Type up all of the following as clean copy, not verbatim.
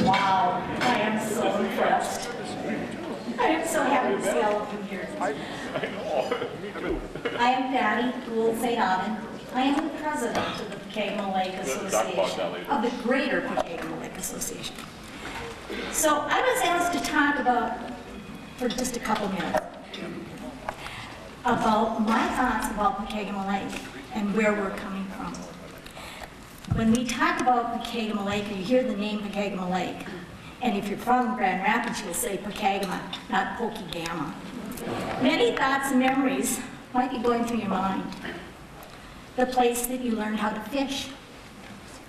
Wow, I am so impressed. I am so happy to see all of you here. I know, me too. I am Patty Gould St. Aubin. I am the president of the Pokegama Lake Association, of the Greater Pokegama Lake Association. So I was asked to talk about, for just a couple minutes, about my thoughts about Pokegama Lake and where we're coming from. When we talk about Pokegama Lake, or you hear the name Pokegama Lake, and if you're from Grand Rapids, you'll say Pokegama, not Pokegama. Many thoughts and memories might be going through your mind. The place that you learned how to fish,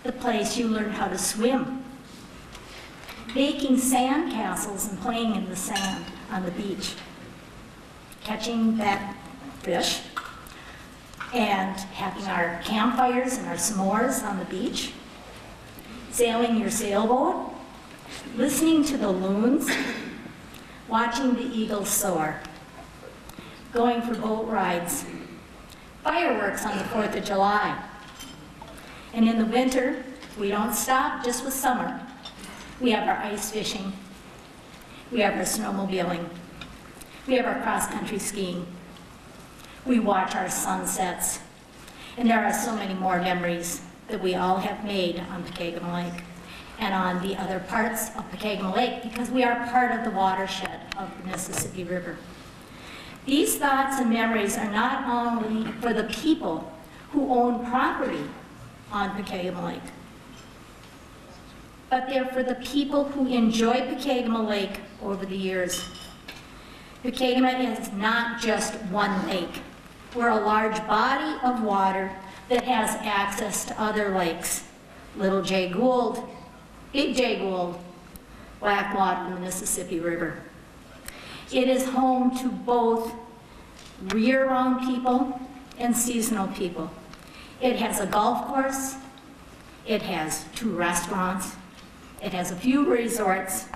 the place you learned how to swim, making sand castles and playing in the sand on the beach, catching that fish, and having our campfires and our s'mores on the beach, sailing your sailboat, listening to the loons, watching the eagles soar, going for boat rides, fireworks on the 4th of July. And in the winter, we don't stop just with summer. We have our ice fishing, we have our snowmobiling, we have our cross-country skiing, we watch our sunsets, and there are so many more memories that we all have made on Pokegama Lake and on the other parts of Pokegama Lake, because we are part of the watershed of the Mississippi River. These thoughts and memories are not only for the people who own property on Pokegama Lake, but they're for the people who enjoy Pokegama Lake over the years. Pokegama is not just one lake. We're a large body of water that has access to other lakes. Little Jay Gould, Big Jay Gould, Blackwater, and the Mississippi River. It is home to both year-round people and seasonal people. It has a golf course, it has 2 restaurants, it has a few resorts,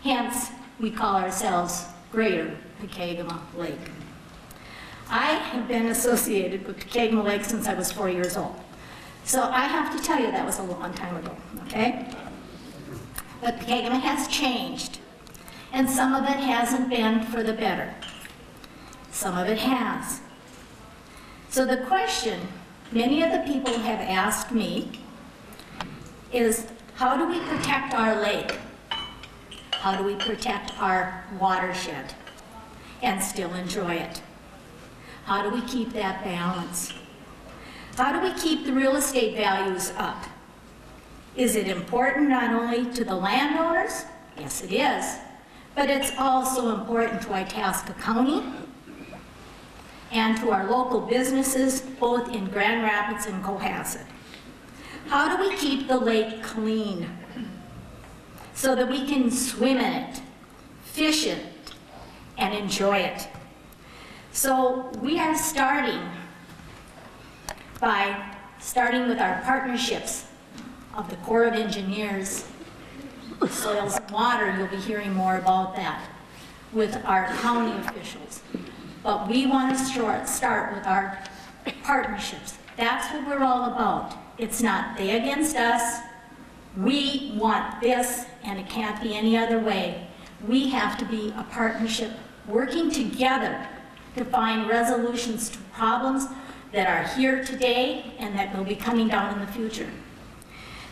hence we call ourselves Greater Pokegama Lake. I have been associated with Pokegama Lake since I was 4 years old. So I have to tell you that was a long time ago, okay? But Pokegama has changed, and some of it hasn't been for the better. Some of it has. So the question many of the people have asked me is, how do we protect our lake? How do we protect our watershed and still enjoy it? How do we keep that balance? How do we keep the real estate values up? Is it important not only to the landowners? Yes, it is. But it's also important to Itasca County and to our local businesses, both in Grand Rapids and Cohasset. How do we keep the lake clean so that we can swim in it, fish it, and enjoy it? So we are starting with our partnerships of the Corps of Engineers, Soils and Water. You'll be hearing more about that with our county officials. But we want to start with our partnerships. That's what we're all about. It's not they against us. We want this, and it can't be any other way. We have to be a partnership working together to find resolutions to problems that are here today and that will be coming down in the future.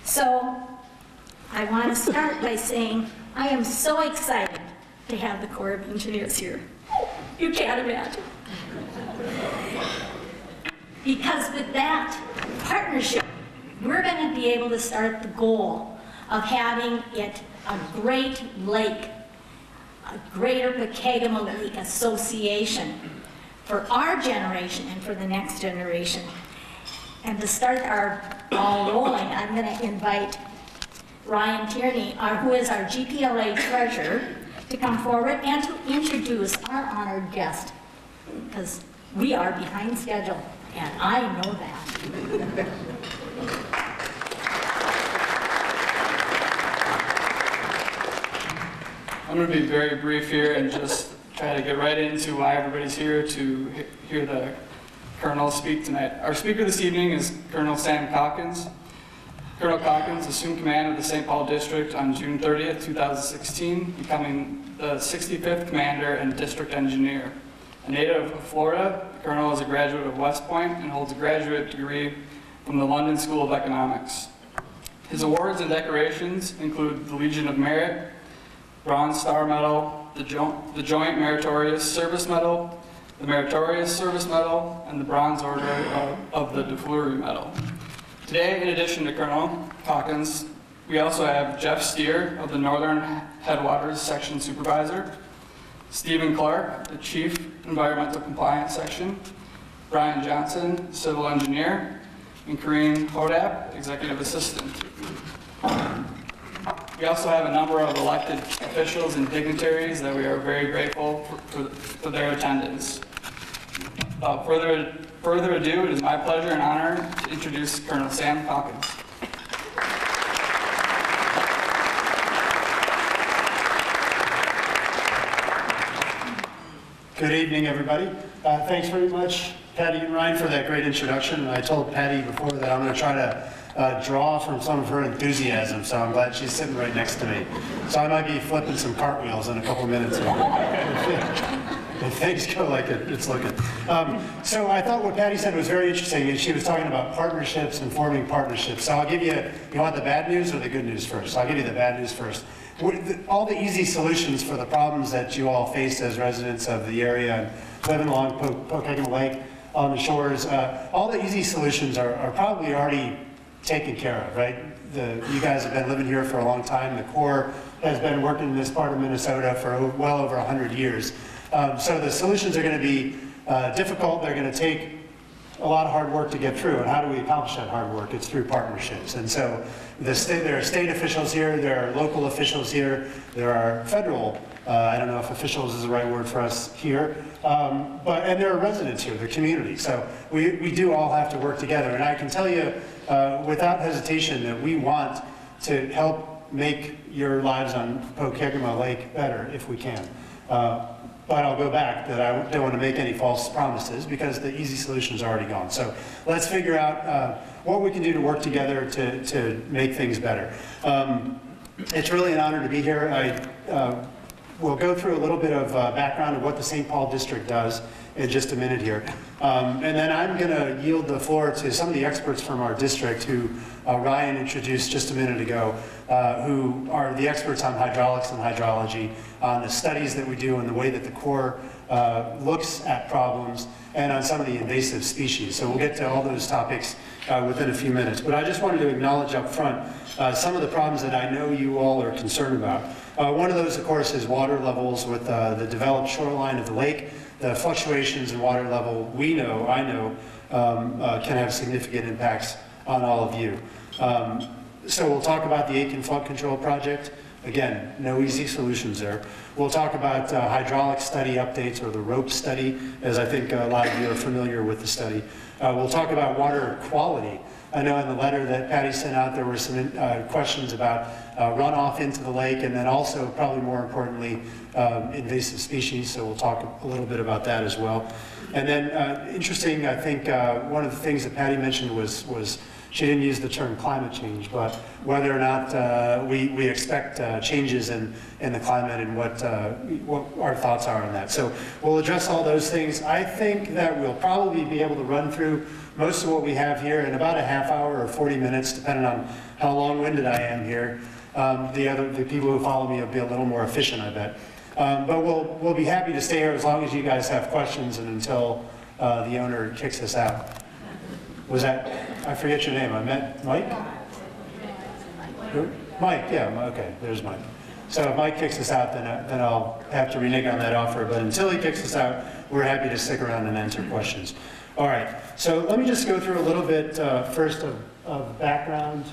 So I want to start by saying I am so excited to have the Corps of Engineers here. You can't imagine. Because with that partnership, we're going to be able to start the goal of having it a great lake, a Greater Pokegama Lake Association for our generation and for the next generation. And to start our ball rolling, I'm going to invite Ryan Tierney, who is our GPLA treasurer, to come forward and to introduce our honored guest, because We are behind schedule, and I know that. I'm going to be very brief here and just try to get right into why everybody's here to hear the Colonel speak tonight. Our speaker this evening is Colonel Sam Calkins. Colonel Calkins assumed command of the St. Paul District on June 30th, 2016, becoming the 65th Commander and District Engineer. A native of Florida, the Colonel is a graduate of West Point and holds a graduate degree from the London School of Economics. His awards and decorations include the Legion of Merit, Bronze Star Medal, the Joint Meritorious Service Medal, the Meritorious Service Medal, and the Bronze Order of the De Fleury Medal. Today, in addition to Colonel Calkins, we also have Jeff Steer of the Northern Headwaters Section Supervisor, Stephen Clark, the Chief Environmental Compliance Section, Brian Johnson, Civil Engineer, and Karine Hodap, Executive Assistant. We also have a number of elected officials and dignitaries that we are very grateful for their attendance. Without further ado, it is my pleasure and honor to introduce Colonel Sam Calkins. Good evening, everybody. Thanks very much, Patty and Ryan, for that great introduction. And I told Patty before that I'm going to try to draw from some of her enthusiasm, so I'm glad she's sitting right next to me. So I might be flipping some cartwheels in a couple minutes. If things go like it's looking. So I thought what Patty said was very interesting, and she was talking about partnerships and forming partnerships. So I'll give you want the bad news or the good news first? I'll give you the bad news first. All the easy solutions for the problems that you all face as residents of the area and living along Pokegama Lake on the shores, all the easy solutions are probably already taken care of, right? You guys have been living here for a long time. The Corps has been working in this part of Minnesota for well over 100 years. So the solutions are going to be difficult. They're going to take a lot of hard work to get through. And how do we accomplish that hard work? It's through partnerships. And so there are state officials here, there are local officials here, there are federal, I don't know if officials is the right word for us here, and there are residents here, the community. So we do all have to work together. And I can tell you without hesitation that we want to help make your lives on Pokegama Lake better if we can. But I'll go back that I don't want to make any false promises because the easy solution's already gone. So let's figure out what we can do to work together to make things better. It's really an honor to be here. We'll go through a little bit of background of what the St. Paul District does in just a minute here. And then I'm going to yield the floor to some of the experts from our district who Ryan introduced just a minute ago, who are the experts on hydraulics and hydrology, on the studies that we do and the way that the Corps looks at problems, and on some of the invasive species. So we'll get to all those topics within a few minutes. But I just wanted to acknowledge up front some of the problems that I know you all are concerned about. One of those, of course, is water levels with the developed shoreline of the lake. The fluctuations in water level, I know, can have significant impacts on all of you. So we'll talk about the Aitken Flood Control Project. Again, no easy solutions there. We'll talk about hydraulic study updates, or the ROPE study, as I think a lot of you are familiar with the study. We'll talk about water quality. I know in the letter that Patty sent out, there were some questions about runoff into the lake, and then also, probably more importantly, invasive species. So we'll talk a little bit about that as well. And then, interesting, I think one of the things that Patty mentioned was she didn't use the term climate change, but whether or not we expect changes in the climate and what our thoughts are on that. So we'll address all those things. I think that we'll probably be able to run through most of what we have here in about a half hour or 40 minutes, depending on how long-winded I am here. The people who follow me will be a little more efficient, I bet. But we'll be happy to stay here as long as you guys have questions and until the owner kicks us out. Was that, I forget your name, I meant Mike? Who? Mike, yeah, okay, there's Mike. So if Mike kicks us out, then I'll have to renege on that offer. But until he kicks us out, we're happy to stick around and answer questions. All right, so let me just go through a little bit first of background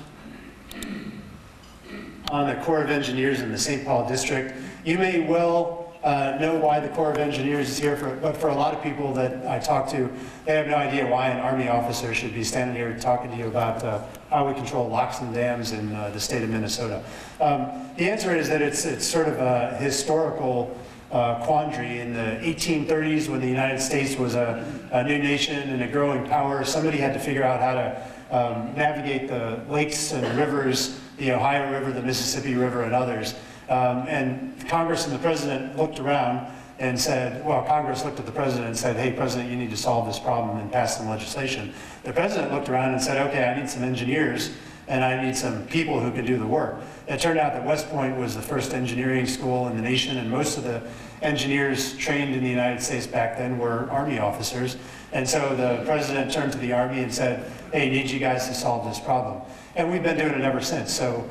on the Corps of Engineers in the St. Paul District. You may well know why the Corps of Engineers is here, but for a lot of people that I talk to, they have no idea why an Army officer should be standing here talking to you about how we control locks and dams in the state of Minnesota. The answer is that it's sort of a historical quandary. In the 1830s, when the United States was a new nation and a growing power, somebody had to figure out how to navigate the lakes and rivers, the Ohio River, the Mississippi River, and others. And Congress and the President looked around and said, well, Congress looked at the President and said, hey, President, you need to solve this problem and pass some legislation. The President looked around and said, okay, I need some engineers and I need some people who can do the work. It turned out that West Point was the first engineering school in the nation, and most of the engineers trained in the United States back then were Army officers. And so the President turned to the Army and said, hey, I need you guys to solve this problem. And we've been doing it ever since. So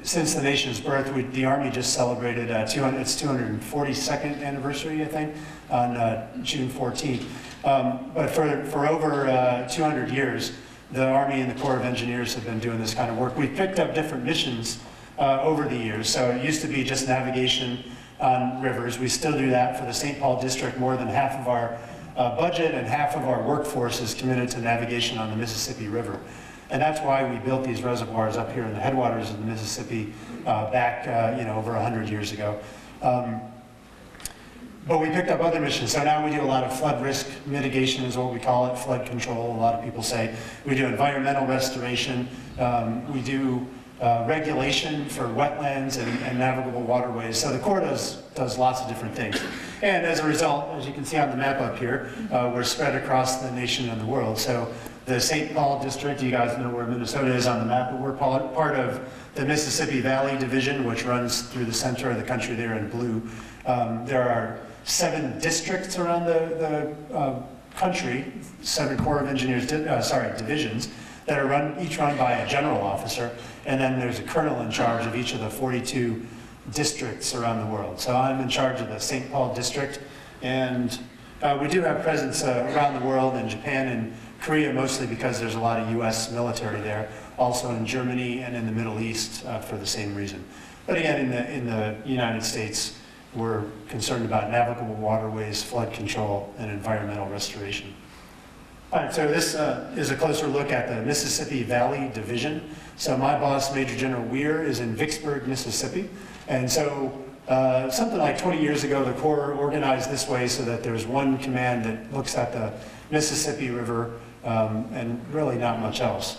since the nation's birth, the Army just celebrated its 242nd anniversary, I think, on June 14th. But for over 200 years, the Army and the Corps of Engineers have been doing this kind of work. We've picked up different missions over the years. So it used to be just navigation on rivers. We still do that for the St. Paul District. More than half of our budget and half of our workforce is committed to navigation on the Mississippi River. And that's why we built these reservoirs up here in the headwaters of the Mississippi back over 100 years ago. But we picked up other missions. So now we do a lot of flood risk mitigation is what we call it, flood control, a lot of people say. We do environmental restoration. We do regulation for wetlands and navigable waterways. So the Corps does lots of different things. And as a result, as you can see on the map up here, we're spread across the nation and the world. So the St. Paul District, you guys know where Minnesota is on the map, but we're part of the Mississippi Valley Division, which runs through the center of the country there in blue. There are 7 districts around the country, 7 Corps of Engineers, divisions, that are each run by a general officer, and then there's a colonel in charge of each of the 42 districts around the world. So I'm in charge of the St. Paul District, and we do have presence around the world, in Japan and Korea mostly because there's a lot of US military there, also in Germany and in the Middle East for the same reason. But again, in the United States, we're concerned about navigable waterways, flood control, and environmental restoration. All right, so this is a closer look at the Mississippi Valley Division. So my boss, Major General Weir, is in Vicksburg, Mississippi. And so something like 20 years ago, the Corps organized this way so that there's one command that looks at the Mississippi River and really not much else,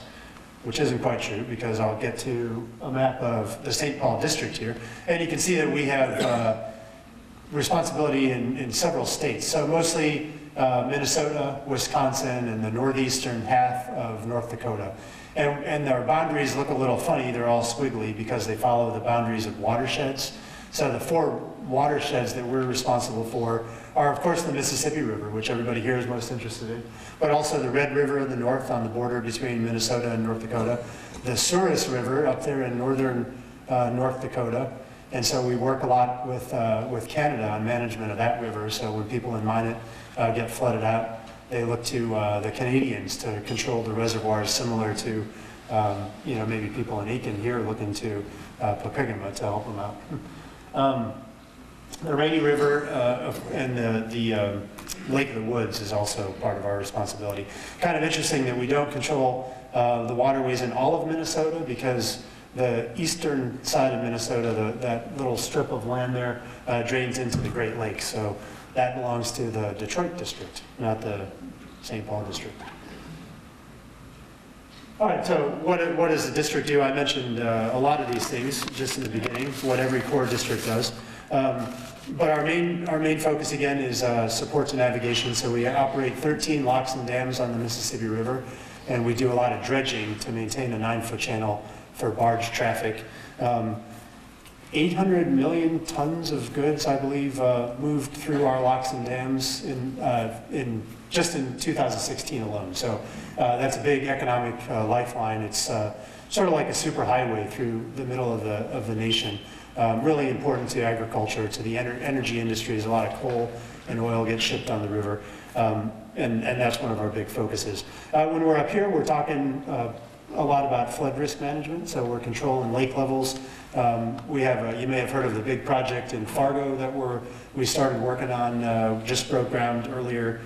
which isn't quite true because I'll get to a map of the St. Paul District here. And you can see that we have responsibility in several states. So mostly Minnesota, Wisconsin, and the northeastern half of North Dakota. And our boundaries look a little funny. They're all squiggly because they follow the boundaries of watersheds. So the 4 watersheds that we're responsible for are, of course, the Mississippi River, which everybody here is most interested in, but also the Red River in the north on the border between Minnesota and North Dakota, the Souris River up there in northern North Dakota. And so we work a lot with Canada on management of that river. So when people in Minot get flooded out, they look to the Canadians to control the reservoirs, similar to maybe people in Aiken here looking to Pokegama to help them out. The Rainy River and the Lake of the Woods is also part of our responsibility. Kind of interesting that we don't control the waterways in all of Minnesota because the eastern side of Minnesota, that little strip of land there, drains into the Great Lakes. So that belongs to the Detroit district, not the St. Paul district. All right, so what does the district do? I mentioned a lot of these things just in the beginning, what every Corps district does. But our main focus again is support to navigation. So we operate 13 locks and dams on the Mississippi River, and we do a lot of dredging to maintain a 9-foot channel for barge traffic. 800 million tons of goods, I believe, moved through our locks and dams just in 2016 alone. So that's a big economic lifeline. It's sort of like a superhighway through the middle of the nation. Really important to agriculture, to the energy industries. A lot of coal and oil gets shipped on the river, and that's one of our big focuses. When we're up here, we're talking a lot about flood risk management, so we're controlling lake levels. We have, you may have heard of the big project in Fargo that we started working on, just broke ground earlier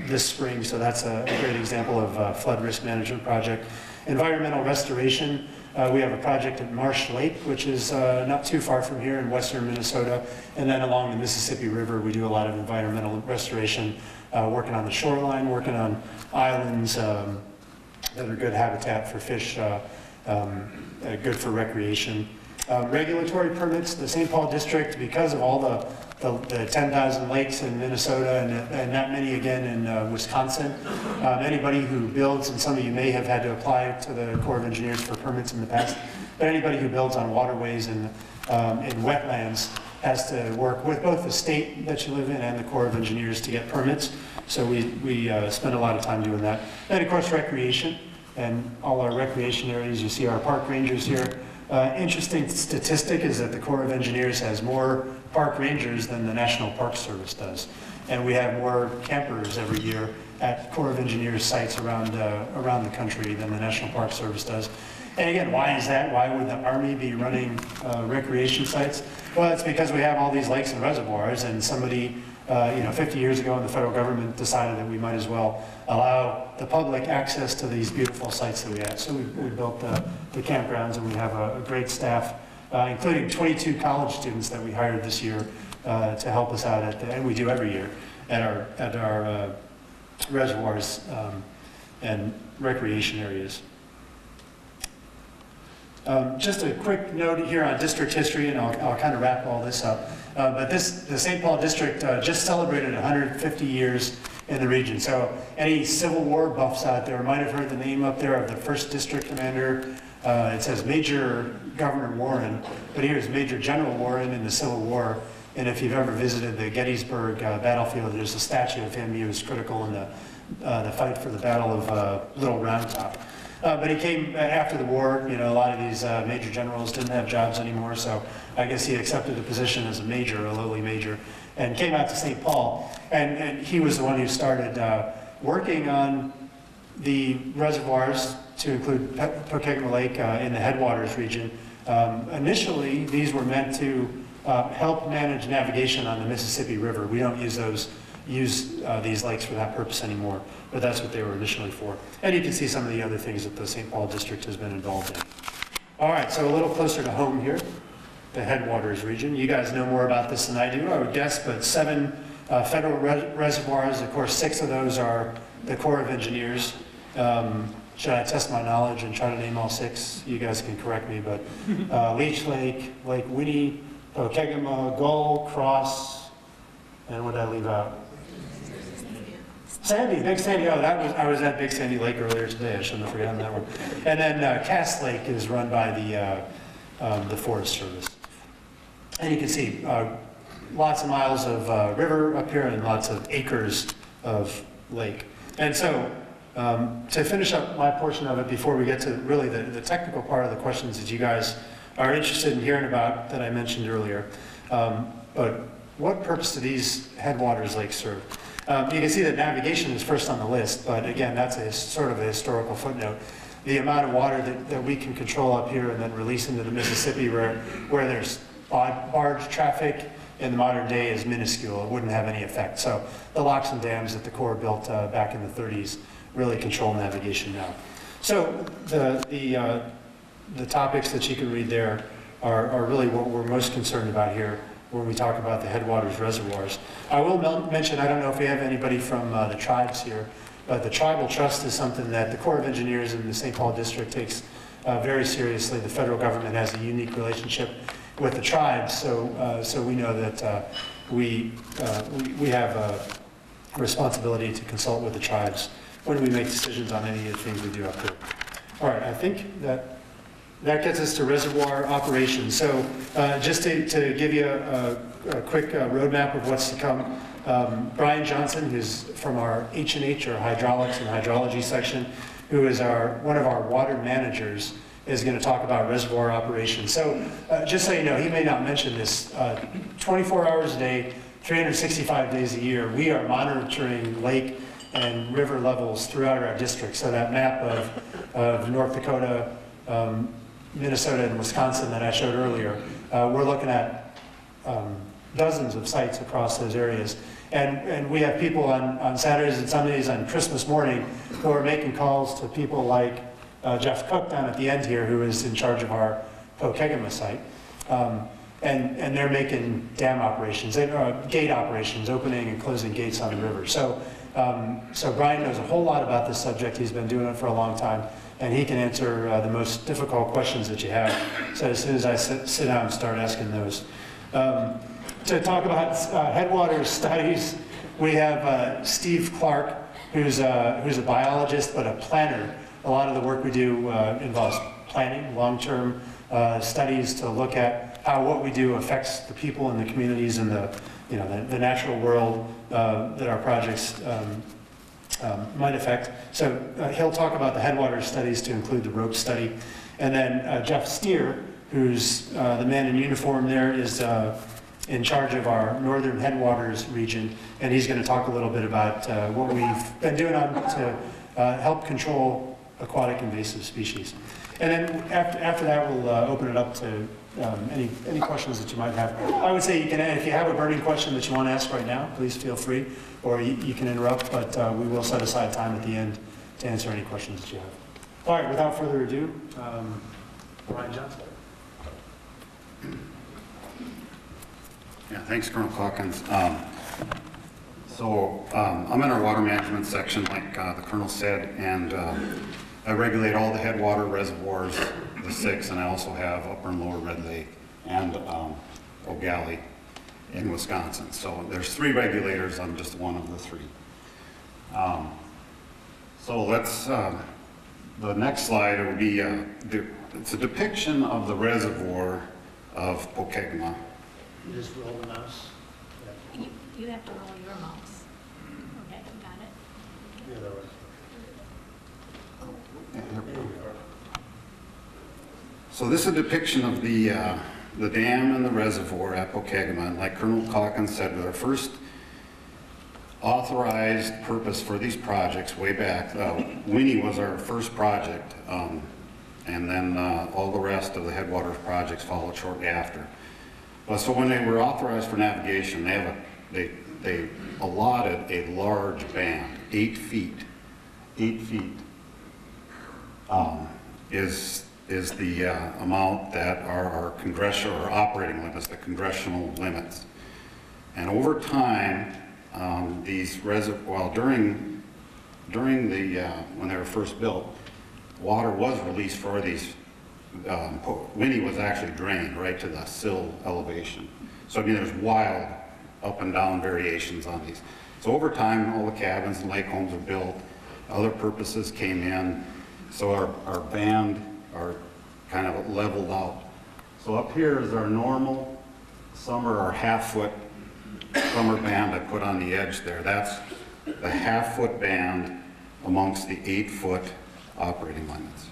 this spring, so that's a great example of a flood risk management project. Environmental restoration, we have a project at Marsh Lake, which is not too far from here in western Minnesota, and then along the Mississippi River, we do a lot of environmental restoration, working on the shoreline, working on islands that are good habitat for fish, good for recreation. Regulatory permits, the St. Paul District, because of all the 10,000 lakes in Minnesota and that many again in Wisconsin, anybody who builds, and some of you may have had to apply to the Corps of Engineers for permits in the past, but anybody who builds on waterways and in wetlands has to work with both the state that you live in and the Corps of Engineers to get permits. So we spend a lot of time doing that. And of course, recreation and all our recreation areas. You see our park rangers here. Interesting statistic is that the Corps of Engineers has more park rangers than the National Park Service does. And we have more campers every year at Corps of Engineers sites around the country than the National Park Service does. And again, why is that? Why would the Army be running recreation sites? Well, it's because we have all these lakes and reservoirs, and somebody 50 years ago, the federal government decided that we might as well allow the public access to these beautiful sites that we have. So we built the campgrounds, and we have a great staff, including 22 college students that we hired this year to help us out and we do every year at our reservoirs and recreation areas. Just a quick note here on district history, and I'll kind of wrap all this up. But the St. Paul District just celebrated 150 years in the region. So any Civil War buffs out there might have heard the name up there of the first district commander. It says Major Governor Warren, but here's Major General Warren in the Civil War. And if you've ever visited the Gettysburg battlefield, there's a statue of him. He was critical in the fight for the Battle of Little Round Top. But he came after the war. A lot of these major generals didn't have jobs anymore, so I guess he accepted a position as a major, a lowly major, and came out to St. Paul. And he was the one who started working on the reservoirs to include Pokegama Lake in the headwaters region. Initially, these were meant to help manage navigation on the Mississippi River. We don't use these lakes for that purpose anymore, but that's what they were initially for. And you can see some of the other things that the St. Paul District has been involved in. All right, so a little closer to home here, the headwaters region. You guys know more about this than I do, I would guess, but 7 federal reservoirs. Of course, 6 of those are the Corps of Engineers. Should I test my knowledge and try to name all 6? You guys can correct me, but Leech Lake, Lake Winnie, Pokegama, Gull, Cross, and what did I leave out? Sandy, Big Sandy. Oh, I was at Big Sandy Lake earlier today. I shouldn't have forgotten that one. And then Cass Lake is run by the Forest Service. And you can see lots of miles of river up here and lots of acres of lake. And so to finish up my portion of it before we get to really the technical part of the questions that you guys are interested in hearing about that I mentioned earlier. But what purpose do these headwaters lakes serve? You can see that navigation is first on the list, but again, that's sort of a historical footnote. The amount of water that we can control up here and then release into the Mississippi where there's barge traffic in the modern day is minuscule. It wouldn't have any effect. So the locks and dams that the Corps built back in the 30s really control navigation now. So the topics that you can read there are really what we're most concerned about here when we talk about the headwaters reservoirs. I will mention, I don't know if we have anybody from the tribes here, but the tribal trust is something that the Corps of Engineers in the St. Paul District takes very seriously. The federal government has a unique relationship with the tribes, so we know that we have a responsibility to consult with the tribes when we make decisions on any of the things we do up here. All right, I think that gets us to reservoir operations. So just to give you a quick roadmap of what's to come, Brian Johnson, who's from our H&H, or hydraulics and hydrology section, who is one of our water managers, is going to talk about reservoir operations. So just so you know, he may not mention this, 24 hours a day, 365 days a year, we are monitoring lake and river levels throughout our district. So that map of North Dakota, Minnesota, and Wisconsin that I showed earlier, we're looking at dozens of sites across those areas. And we have people on Saturdays and Sundays on Christmas morning who are making calls to people like Jeff Cook down at the end here, who is in charge of our Pokegama site. And they're making dam operations, gate operations, opening and closing gates on the river. So Brian knows a whole lot about this subject. He's been doing it for a long time, and he can answer the most difficult questions that you have. So as soon as I sit down and start asking those. To talk about headwaters studies, we have Steve Clark, who's a biologist but a planner. A lot of the work we do involves planning, long-term studies to look at how what we do affects the people and the communities and the natural world that our projects might affect. So he'll talk about the headwaters studies to include the rope study. And then Jeff Steer, who's the man in uniform there, is in charge of our northern headwaters region, and he's going to talk a little bit about what we've been doing to help control aquatic invasive species. And then after that, we'll open it up to any questions that you might have. I would say you can, if you have a burning question that you want to ask right now, please feel free, or you can interrupt, but we will set aside time at the end to answer any questions that you have. All right, without further ado, Brian Johnson. Yeah, thanks, Colonel Calkins. I'm in our water management section, like the Colonel said, and I regulate all the headwater reservoirs, the 6, and I also have Upper and Lower Red Lake and O'Galley in Wisconsin. So there's 3 regulators. I'm just one of the 3. So let's, the next slide will be, it's a depiction of the reservoir of Pokegama. You just roll the mouse. You have to roll your mouse. Okay, got it. The other way. So this is a depiction of the dam and the reservoir at Pokegama. And like Colonel Calkins said, our first authorized purpose for these projects way back, Winnie was our first project, and then all the rest of the headwaters projects followed shortly after. But so when they were authorized for navigation, they allotted a large band, 8 feet. 8 feet is the amount that are our congressional or operating limits, the congressional limits. And over time, these reservoirs, during the when they were first built, water was released for these. Winnie was actually drained right to the sill elevation. So I mean, there's wild up and down variations on these. So over time, all the cabins and lake homes were built. Other purposes came in. So our band are kind of leveled out. So up here is our normal summer, our half-foot summer band I put on the edge there. That's the half-foot band amongst the 8-foot operating limits.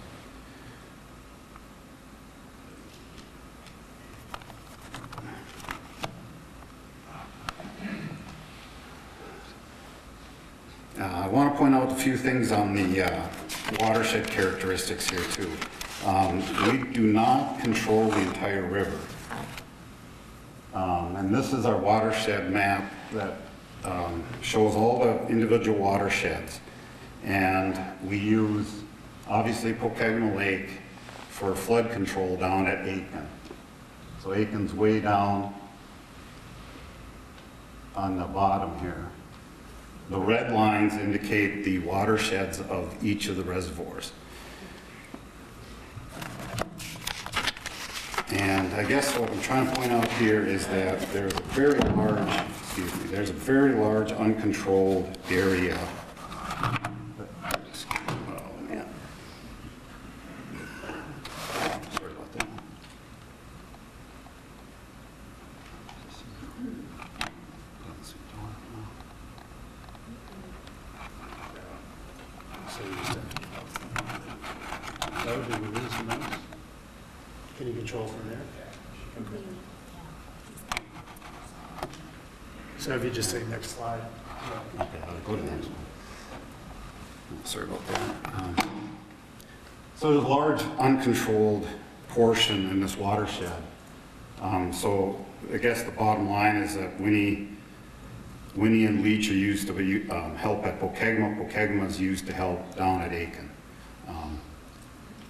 I want to point out a few things on the watershed characteristics here too. We do not control the entire river. And this is our watershed map that shows all the individual watersheds. And we use, obviously, Pokegama Lake for flood control down at Aitken. So Aitken's way down on the bottom here. The red lines indicate the watersheds of each of the reservoirs. And I guess what I'm trying to point out here is that there's a very large, uncontrolled area. Oh, man. Sorry about that. That would be release the mouse. Can you control from there? So if you just say next slide. Okay, I'll go to the next one. Sorry about that. So there's a large uncontrolled portion in this watershed. So I guess the bottom line is that Winnie and Leach are used to help at Pokegama. Pokegama is used to help down at Aiken.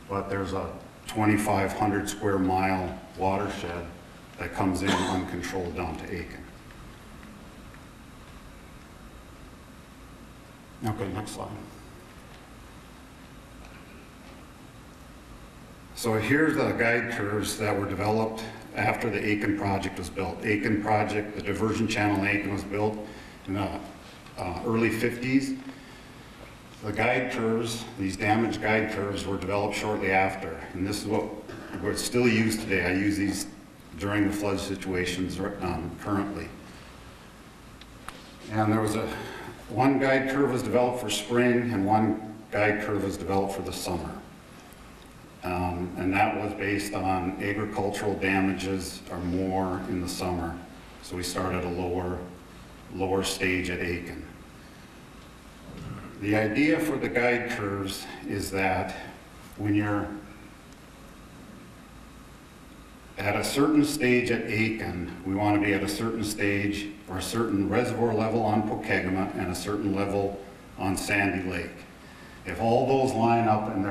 But there's a 2,500 square mile watershed that comes in uncontrolled down to Aiken. Okay, next slide. So here's the guide curves that were developed after the Aiken project was built. Aiken project, the diversion channel in Aiken was built in the early 50s. The guide curves, these damaged guide curves, were developed shortly after, and this is what we're still used today. I use these during the flood situations currently. And there was one guide curve was developed for spring, and one guide curve was developed for the summer. And that was based on agricultural damages are more in the summer. So we started a lower stage at Aiken. The idea for the guide curves is that when you're at a certain stage at Aiken, we want to be at a certain stage or a certain reservoir level on Pokegama and a certain level on Sandy Lake. If all those line up and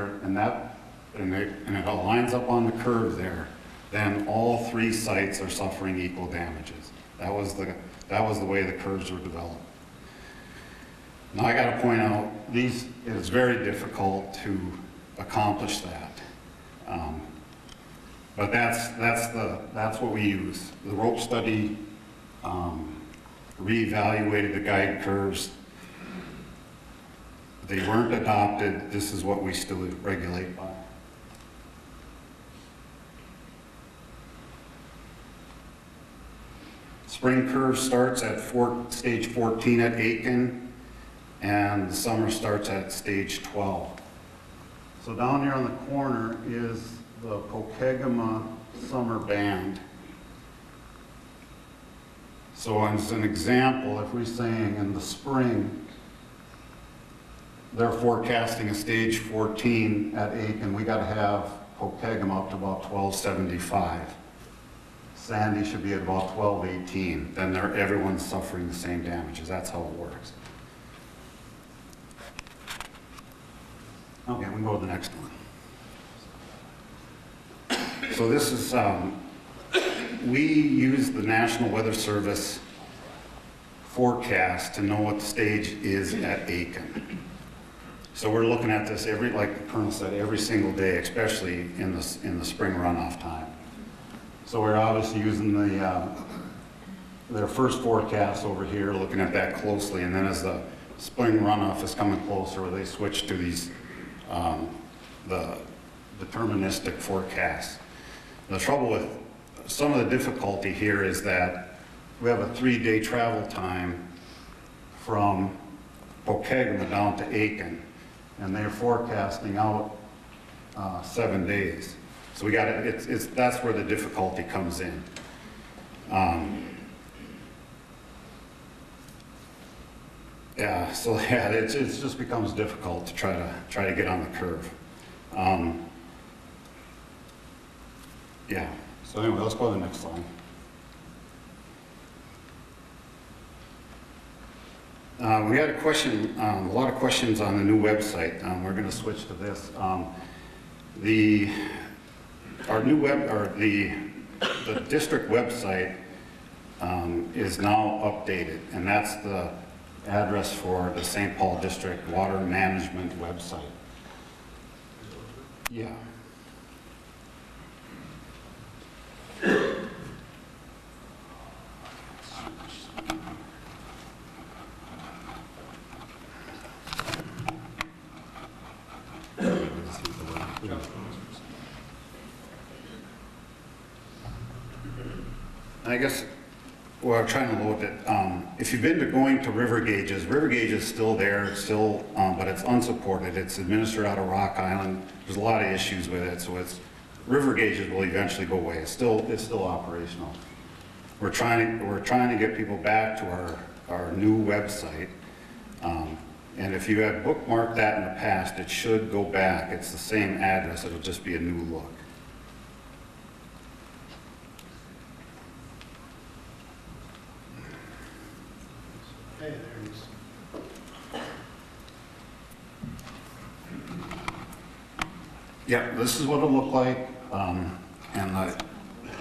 it all lines up on the curve there, then all three sites are suffering equal damages. That was the way the curves were developed. Now I got to point out, it is very difficult to accomplish that. But that's what we use. The rope study reevaluated the guide curves. They weren't adopted. This is what we still regulate by. Spring curve starts at stage 14 at Aiken, and the summer starts at stage 12. So down here on the corner is the Pokegama summer band. So as an example, if we're saying in the spring, they're forecasting a stage 14 at Aiken, we got to have Pokegama up to about 1275. Sandy should be at about 1218. Then everyone's suffering the same damages. That's how it works. Okay, we can go to the next one. So this is, we use the National Weather Service forecast to know what the stage is at Aiken. So we're looking at this like the Colonel said, every single day, especially in the spring runoff time. So we're obviously using their first forecast over here, looking at that closely, and then as the spring runoff is coming closer, they switch to these the deterministic forecasts. The trouble with some of the difficulty here is that we have a 3-day travel time from Pokegama down to Aiken, and they're forecasting out 7 days. So we got that's where the difficulty comes in. Yeah, so yeah, it just becomes difficult to try to get on the curve. Yeah. So anyway, let's go to the next slide. We had a question, a lot of questions on the new website. We're going to switch to this. Our new the district website is now updated, and that's the address for the St. Paul District Water Management website. Yeah. I guess, well, I'm trying to load it. If you've been going to River Gauge is still there, but it's unsupported. It's administered out of Rock Island. There's a lot of issues with it, so River Gauges will eventually go away. It's still operational. We're trying to get people back to our new website, And if you had bookmarked that in the past, it should go back. It's the same address, it'll just be a new look. Hey, there it is. Yeah, this is what it'll look like.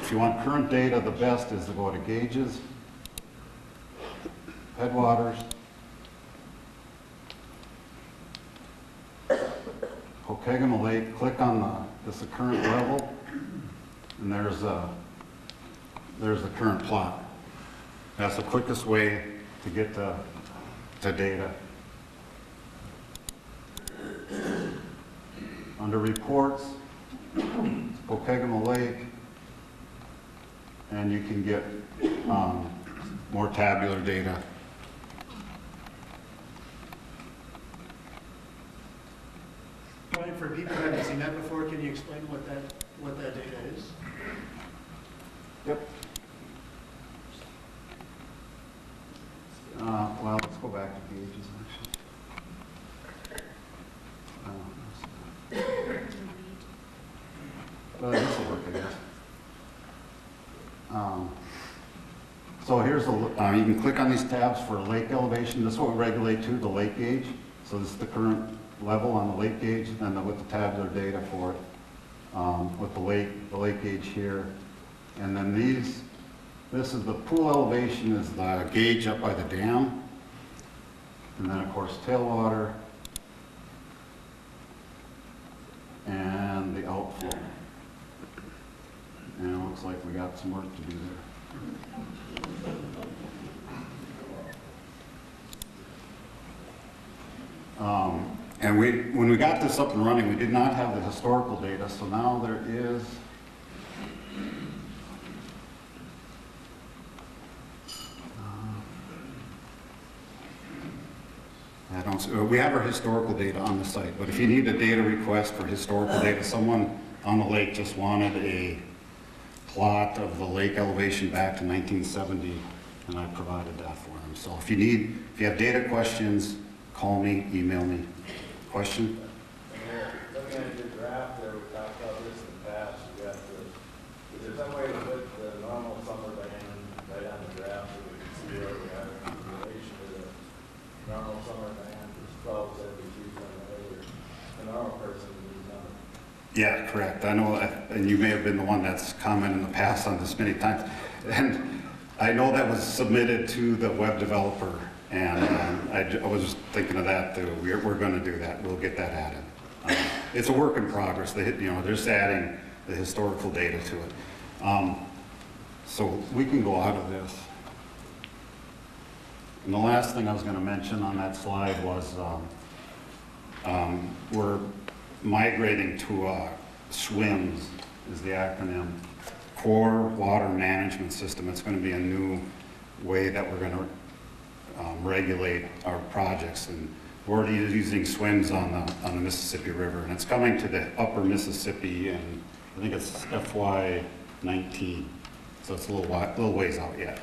If you want current data, the best is to go to gauges, headwaters, Pokegama Lake, click on this current level, and there's the current plot. That's the quickest way to get to data. Under reports, Pokegama Lake, and you can get more tabular data. Brian, for people who haven't seen that before, can you explain what that data is? Yep. Well, let's go back to gauges, actually. Well, this will work, I guess. So here's you can click on these tabs for lake elevation. This is what we regulate to, the lake gauge. So this is the current level on the lake gauge, and with the tabular data for it, with the lake gauge here. And then this is the pool elevation, is the gauge up by the dam. And then of course tailwater and the outflow. And it looks like we got some work to do there. And when we got this up and running, we did not have the historical data, so now there is we have our historical data on the site, but if you need a data request for historical data, someone on the lake just wanted a plot of the lake elevation back to 1970, and I provided that for them. So if you have data questions, call me, email me. Question? Looking at your graph there, we talked about this in the past, is there some way to put the normal summer band right on the graph so we can see where we are in relation to the normal summer band, which 1272 or the normal person needs number? Yeah, correct. I know, and you may have been the one that's commented in the past on this many times. And I know that was submitted to the web developer, and I was thinking of that too. We're going to do that. We'll get that added. It's a work in progress. They're just adding the historical data to it. So we can go out of this. And the last thing I was going to mention on that slide was we're migrating to SWIMS is the acronym, Core Water Management System. It's going to be a new way that we're going to regulate our projects, and we're already using SWIMS on the Mississippi River, and it's coming to the upper Mississippi, and I think it's FY19, so it's a little ways out yet.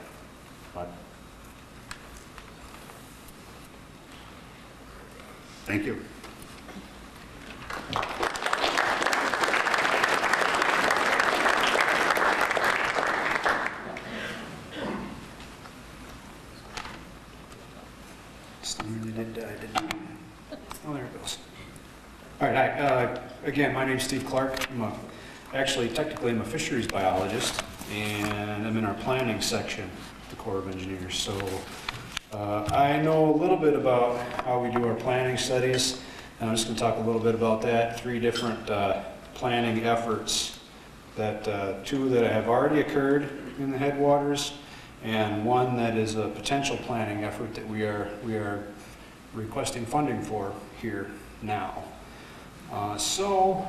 But thank you. Oh, there it goes. All right, hi. Again, my name's Steve Clark. Technically, I'm a fisheries biologist, and I'm in our planning section of the Corps of Engineers. So I know a little bit about how we do our planning studies, and I'm just going to talk a little bit about that. 3 different planning efforts, two that have already occurred in the headwaters, and one that is a potential planning effort that we are requesting funding for here now. So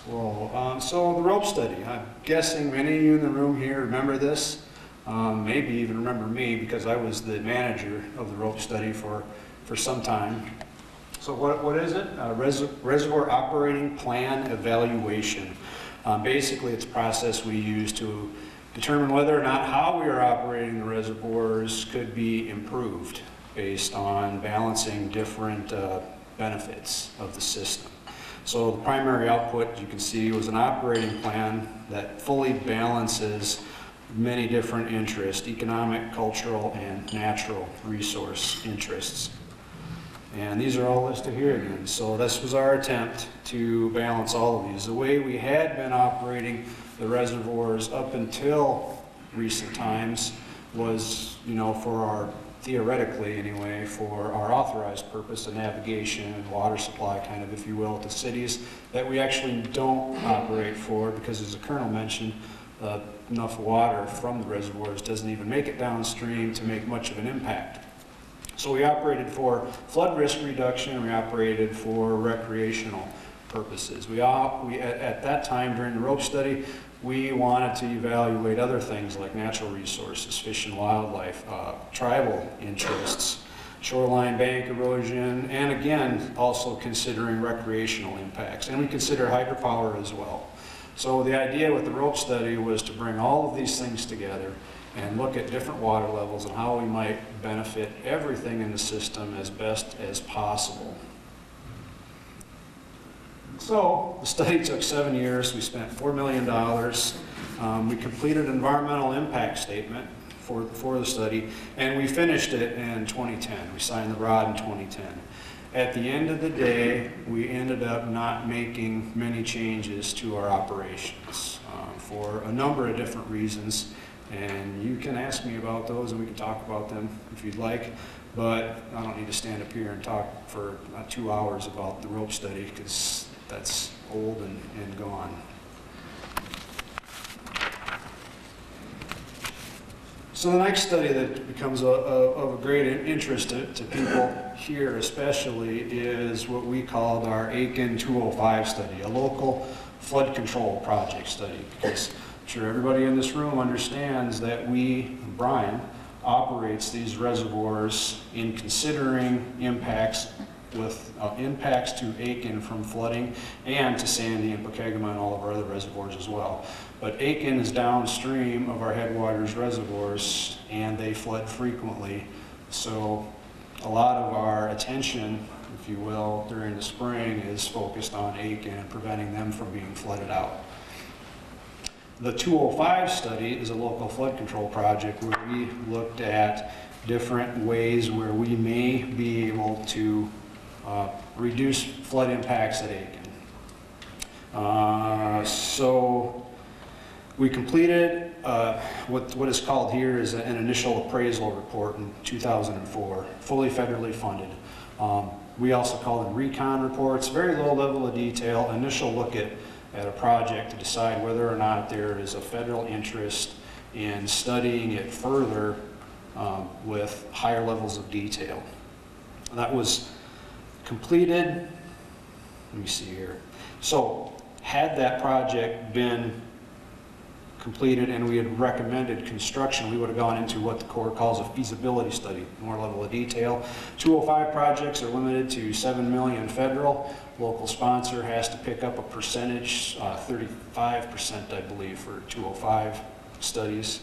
the rope study. I'm guessing many of you in the room here remember this, maybe even remember me because I was the manager of the rope study for some time. So what is it? Reservoir Operating Plan Evaluation. Basically, it's a process we use to determine whether or not how we are operating the reservoirs could be improved. based on balancing different benefits of the system. So the primary output, you can see, was an operating plan that fully balances many different interests: economic, cultural, and natural resource interests. And these are all listed here again. So this was our attempt to balance all of these. The way we had been operating the reservoirs up until recent times was, for our, theoretically anyway, for our authorized purpose of navigation and water supply, kind of, if you will, to cities that we actually don't operate for, because as the Colonel mentioned, enough water from the reservoirs doesn't even make it downstream to make much of an impact. So we operated for flood risk reduction, we operated for recreational purposes. At that time during the rope study, we wanted to evaluate other things like natural resources, fish and wildlife, tribal interests, shoreline bank erosion, and again, also considering recreational impacts. And we consider hydropower as well. So the idea with the rope study was to bring all of these things together and look at different water levels and how we might benefit everything in the system as best as possible. So the study took 7 years. We spent $4 million. We completed an environmental impact statement for the study, and we finished it in 2010. We signed the ROD in 2010. At the end of the day, we ended up not making many changes to our operations for a number of different reasons. And you can ask me about those and we can talk about them if you'd like, but I don't need to stand up here and talk for 2 hours about the rope study, because that's old and gone. So the next study that becomes of a great interest to people here especially is what we called our Aiken 205 study, a local flood control project study, because I'm sure everybody in this room understands that Brian, operates these reservoirs in considering impacts to Aiken from flooding, and to Sandy and Pokegama and all of our other reservoirs as well. But Aiken is downstream of our headwaters reservoirs, and they flood frequently. So a lot of our attention, if you will, during the spring is focused on Aiken and preventing them from being flooded out. The 205 study is a local flood control project where we looked at different ways where we may be able to reduce flood impacts at Aiken. So we completed what is called here is an initial appraisal report in 2004, fully federally funded. We also call them recon reports, very low level of detail, initial look at a project to decide whether or not there is a federal interest in studying it further with higher levels of detail. That was completed, let me see here. So had that project been completed and we had recommended construction, we would have gone into what the Corps calls a feasibility study, more level of detail. 205 projects are limited to $7 million federal. Local sponsor has to pick up a percentage, 35% I believe, for 205 studies.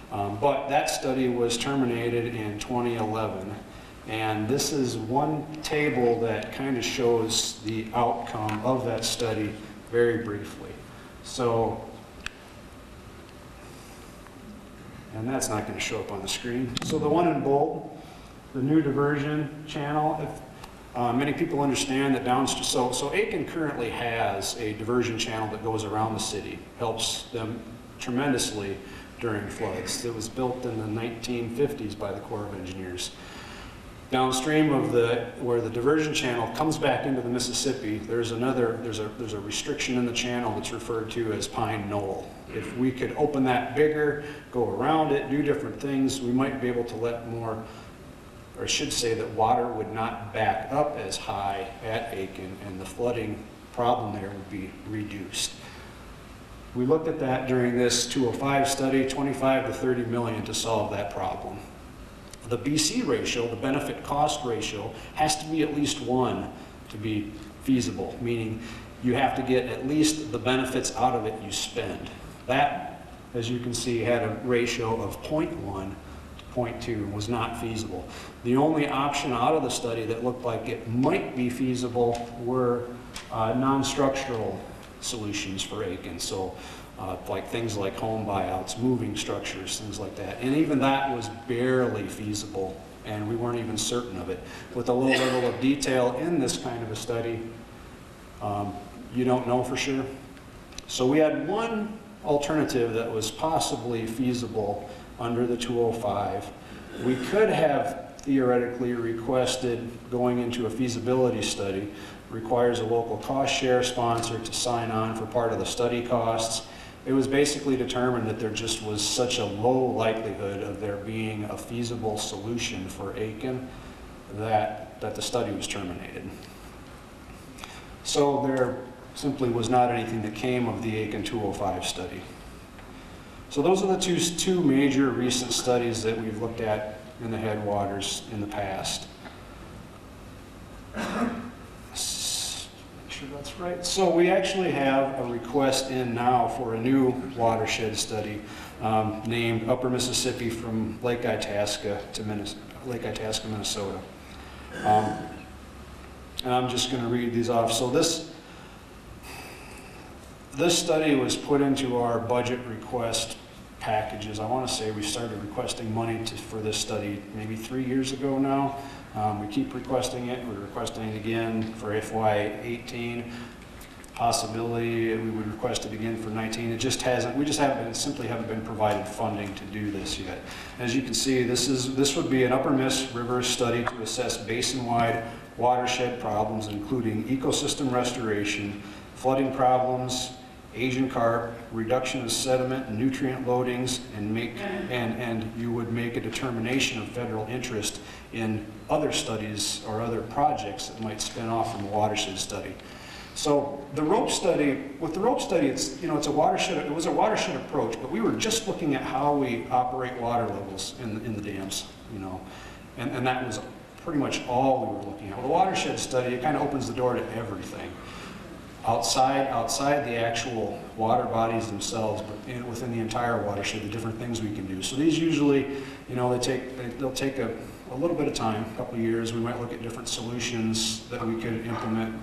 But that study was terminated in 2011. And this is one table that kind of shows the outcome of that study very briefly. So, and that's not going to show up on the screen. So the one in bold, the new diversion channel, many people understand that downstream, so Aiken currently has a diversion channel that goes around the city, helps them tremendously during floods. It was built in the 1950s by the Corps of Engineers. Downstream of where the diversion channel comes back into the Mississippi, there's a restriction in the channel that's referred to as Pine Knoll. If we could open that bigger, go around it, do different things, we might be able to let more, or I should say that water would not back up as high at Aiken, and the flooding problem there would be reduced. We looked at that during this 205 study, 25 to 30 million to solve that problem. The BC ratio, the benefit cost ratio, has to be at least 1 to be feasible, meaning you have to get at least the benefits out of it you spend. That, as you can see, had a ratio of 0.1 .2 was not feasible. The only option out of the study that looked like it might be feasible were non-structural solutions for Aiken. So like things like home buyouts, moving structures, things like that. And even that was barely feasible, and we weren't even certain of it. With a low level of detail in this kind of a study, you don't know for sure. So we had one alternative that was possibly feasible under the 205. We could have theoretically requested going into a feasibility study. Requires a local cost share sponsor to sign on for part of the study costs. It was basically determined that there just was such a low likelihood of there being a feasible solution for Aiken that the study was terminated. So there simply was not anything that came of the Aiken 205 study. So those are the two major recent studies that we've looked at in the headwaters in the past. Make sure that's right. So we actually have a request in now for a new watershed study named Upper Mississippi from Lake Itasca to Minnesota. And I'm just going to read these off. So this study was put into our budget request packages. I want to say we started requesting money for this study maybe 3 years ago now. We keep requesting it. We're requesting it again for FY18. Possibility we would request it again for 19. It just hasn't. We just simply haven't been provided funding to do this yet. As you can see, this would be an Upper Miss River study to assess basin-wide watershed problems, including ecosystem restoration, flooding problems, Asian carp, reduction of sediment and nutrient loadings, and you would make a determination of federal interest in other studies or other projects that might spin off from a watershed study. So the rope study, with the rope study, it's a watershed. It was a watershed approach, but we were just looking at how we operate water levels in the dams, and that was pretty much all we were looking at. Well, the watershed study, it kind of opens the door to everything. Outside the actual water bodies themselves, but within the entire watershed, the different things we can do. So these usually, they'll take a little bit of time, a couple of years. We might look at different solutions that we could implement,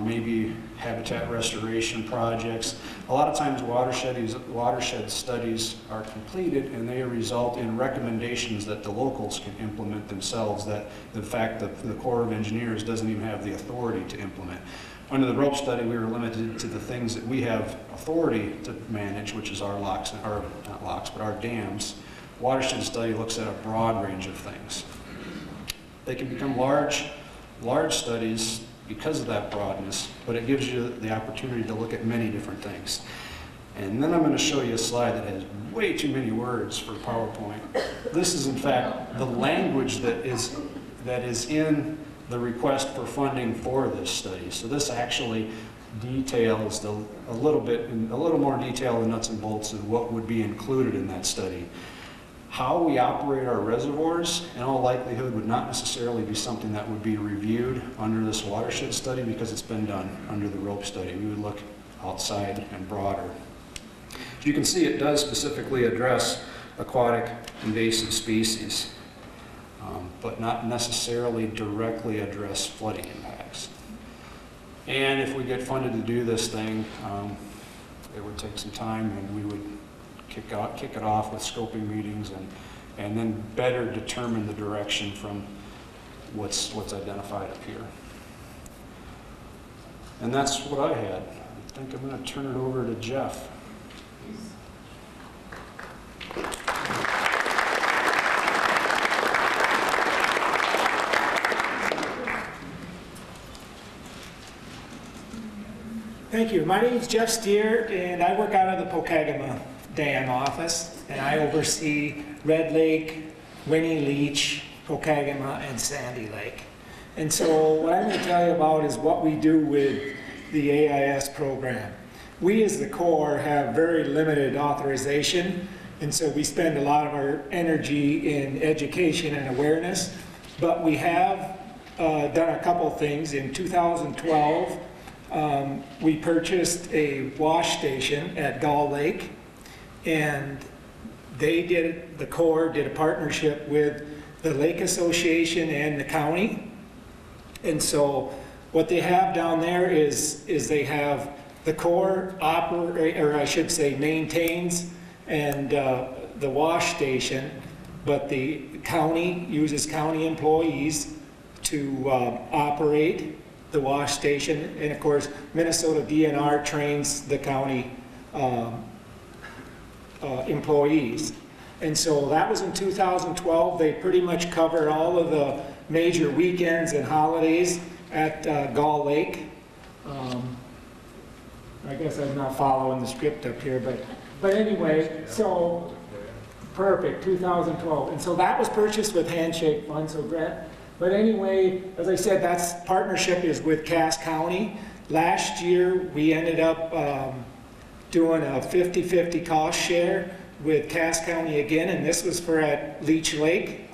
maybe habitat restoration projects. A lot of times watershed studies are completed and they result in recommendations that the locals can implement themselves, that in fact the Corps of Engineers doesn't even have the authority to implement. Under the rope study, we were limited to the things that we have authority to manage, which is our locks, or not locks, but our dams. Watershed study looks at a broad range of things. They can become large studies because of that broadness, but it gives you the opportunity to look at many different things. And then I'm going to show you a slide that has way too many words for PowerPoint. This is in fact the language that is in the request for funding for this study. So this actually details a little more detail, the nuts and bolts of what would be included in that study. How we operate our reservoirs, in all likelihood, would not necessarily be something that would be reviewed under this watershed study because it's been done under the rope study. We would look outside and broader. As you can see, it does specifically address aquatic invasive species, but not necessarily directly address flooding impacts. And if we get funded to do this thing, it would take some time, and we would kick it off with scoping meetings and then better determine the direction from what's identified up here. And that's what I had. I think I'm going to turn it over to Jeff. Thank you. My name is Jeff Steer, and I work out of the Pokegama Dam office, and I oversee Red Lake, Winnie Leach, Pokegama, and Sandy Lake. And so what I'm going to tell you about is what we do with the AIS program. We as the Corps have very limited authorization, and so we spend a lot of our energy in education and awareness, but we have done a couple things. In 2012, we purchased a wash station at Gull Lake, and the Corps did a partnership with the Lake Association and the county. And so what they have down there is they have the Corps operate, or I should say maintains, and the wash station, but the county uses county employees to operate the wash station. And of course, Minnesota DNR trains the county employees. And so that was in 2012. They pretty much cover all of the major weekends and holidays at Gull Lake. I guess I'm not following the script up here, but anyway, so perfect, 2012. And so that was purchased with handshake funds, so Brent. But anyway, as I said, that's partnership is with Cass County. Last year, we ended up doing a 50-50 cost share with Cass County again, and this was for at Leech Lake.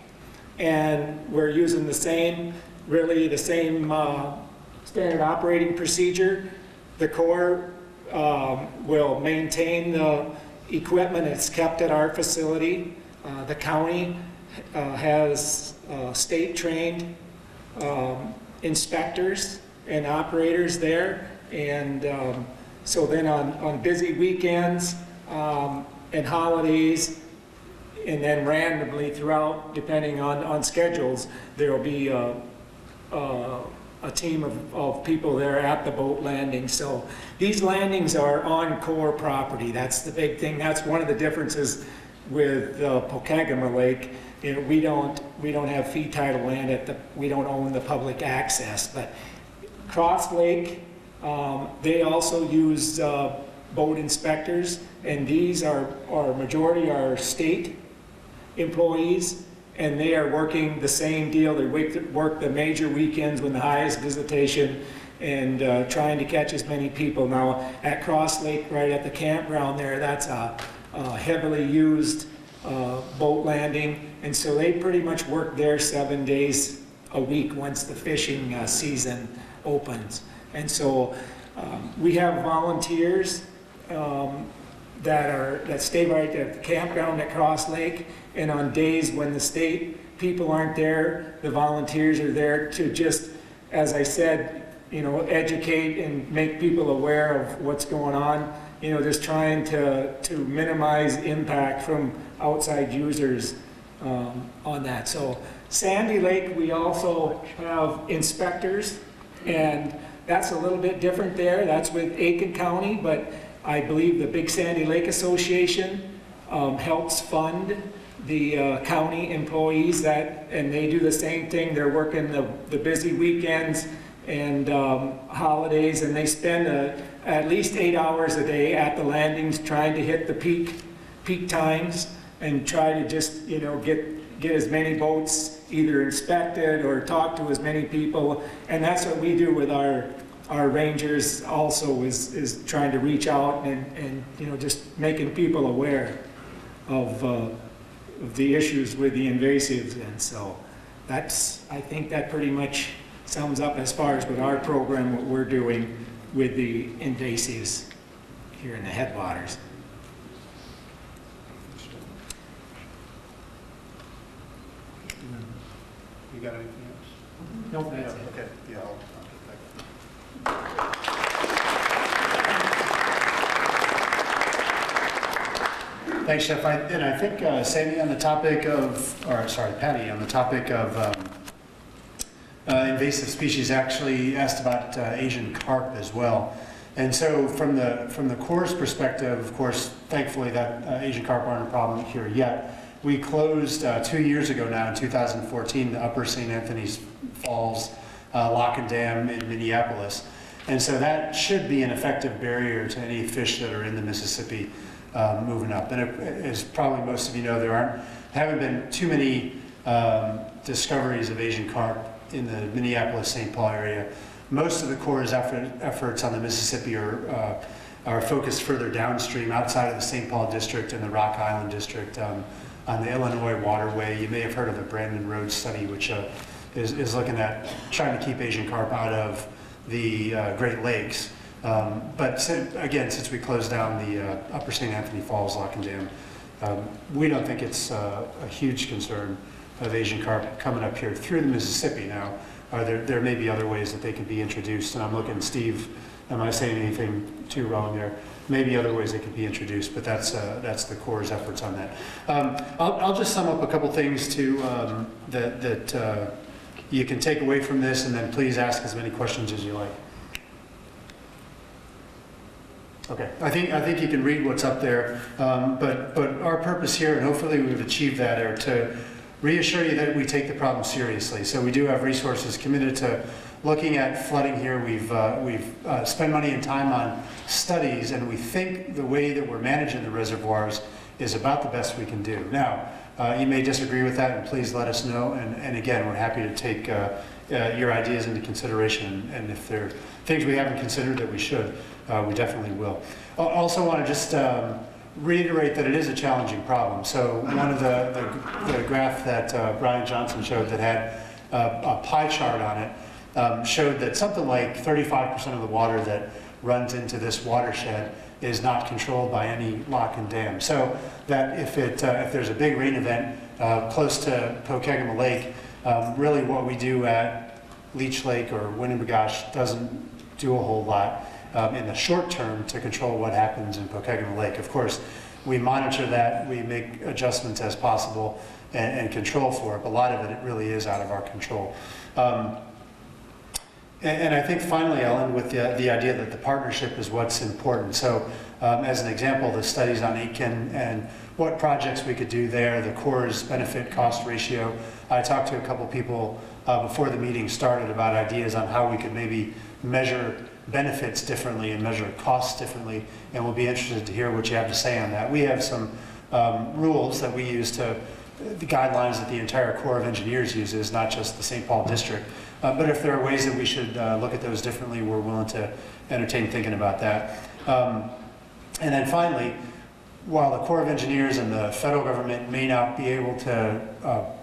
And we're using the same, really the same standard operating procedure. The Corps will maintain the equipment that's kept at our facility. The county has state-trained inspectors and operators there. And so then on busy weekends and holidays, and then randomly throughout, depending on schedules, there will be a team of people there at the boat landing. So these landings are on Corps property. That's the big thing. That's one of the differences with Pokegama Lake. You know, we don't have fee title land we don't own the public access. But Cross Lake, they also use boat inspectors, and these are majority are state employees, and they are working the same deal. They work the major weekends when the highest visitation, and trying to catch as many people. Now at Cross Lake, right at the campground there, that's a heavily used boat landing, and so they pretty much work there 7 days a week once the fishing season opens. And so we have volunteers that stay right at the campground at Cross Lake, and on days when the state people aren't there, the volunteers are there to just, as I said, you know, educate and make people aware of what's going on. You know, just trying to minimize impact from outside users on that. So Sandy Lake, we also have inspectors, and that's a little bit different there. That's with Aiken County, but I believe the Big Sandy Lake Association helps fund the county employees and they do the same thing. They're working the busy weekends and holidays, and they spend at least 8 hours a day at the landings trying to hit the peak times and try to just, you know, get as many boats either inspected or talk to as many people. And that's what we do with our rangers also, is trying to reach out and you know, just making people aware of the issues with the invasives. And so I think that pretty much sums up as far as with our program, what we're doing with the invasives here in the headwaters. You got anything else? No, that's it. Okay, yeah. Thanks, Chef. And I think Sammy on the topic of, or sorry, Patty on the topic of invasive species actually asked about Asian carp as well. And so from the Corps' perspective, of course, thankfully that Asian carp aren't a problem here yet. We closed 2 years ago now in 2014 the Upper St. Anthony's Falls Lock and Dam in Minneapolis. And so that should be an effective barrier to any fish that are in the Mississippi moving up. And as probably most of you know, there haven't been too many discoveries of Asian carp in the Minneapolis-St. Paul area. Most of the Corps' efforts on the Mississippi are focused further downstream outside of the St. Paul district and the Rock Island district on the Illinois waterway. You may have heard of the Brandon Road study, which is looking at trying to keep Asian carp out of the Great Lakes. But again, since we closed down the Upper St. Anthony Falls Lock and Dam, We don't think it's a huge concern of Asian carp coming up here through the Mississippi. Now, there may be other ways that they could be introduced, and I'm looking, Steve, am I saying anything too wrong there? Maybe other ways they could be introduced, but that's the Corps' efforts on that. I'll just sum up a couple things that you can take away from this, and then please ask as many questions as you like. Okay, I think you can read what's up there, but our purpose here, and hopefully we've achieved that, are to reassure you that we take the problem seriously. So we do have resources committed to looking at flooding here. We've spent money and time on studies, and we think the way that we're managing the reservoirs is about the best we can do. Now, you may disagree with that, and please let us know. And again, we're happy to take your ideas into consideration. And if there are things we haven't considered that we should, we definitely will. I also want to just reiterate that it is a challenging problem. So one of the graph that Brian Johnson showed that had a pie chart on it showed that something like 35% of the water that runs into this watershed is not controlled by any lock and dam. So that if there's a big rain event close to Pokegama Lake, really what we do at Leech Lake or Winnebagosh doesn't do a whole lot in the short term to control what happens in Pokegama Lake. Of course, we monitor that, we make adjustments as possible and control for it, but a lot of it really is out of our control. And I think finally, Ellen, with the idea that the partnership is what's important. So as an example, the studies on Aitken and what projects we could do there, the Corps' benefit-cost ratio. I talked to a couple people before the meeting started about ideas on how we could maybe measure benefits differently and measure costs differently, and we'll be interested to hear what you have to say on that. We have some rules that we use the guidelines that the entire Corps of Engineers uses, not just the St. Paul District. But if there are ways that we should look at those differently, we're willing to entertain thinking about that. And then finally, while the Corps of Engineers and the federal government may not be able to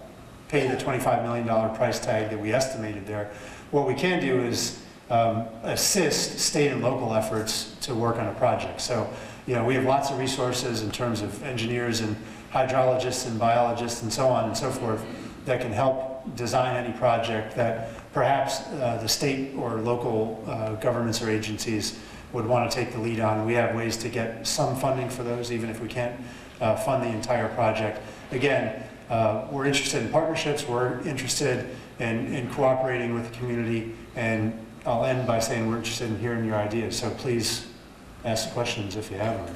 pay the $25 million price tag that we estimated there, what we can do is assist state and local efforts to work on a project. So, we have lots of resources in terms of engineers and hydrologists and biologists and so on and so forth that can help design any project that perhaps the state or local governments or agencies would want to take the lead on. We have ways to get some funding for those, even if we can't fund the entire project. Again, we're interested in partnerships, we're interested in cooperating with the community, and I'll end by saying we're interested in hearing your ideas, so please ask questions if you have them.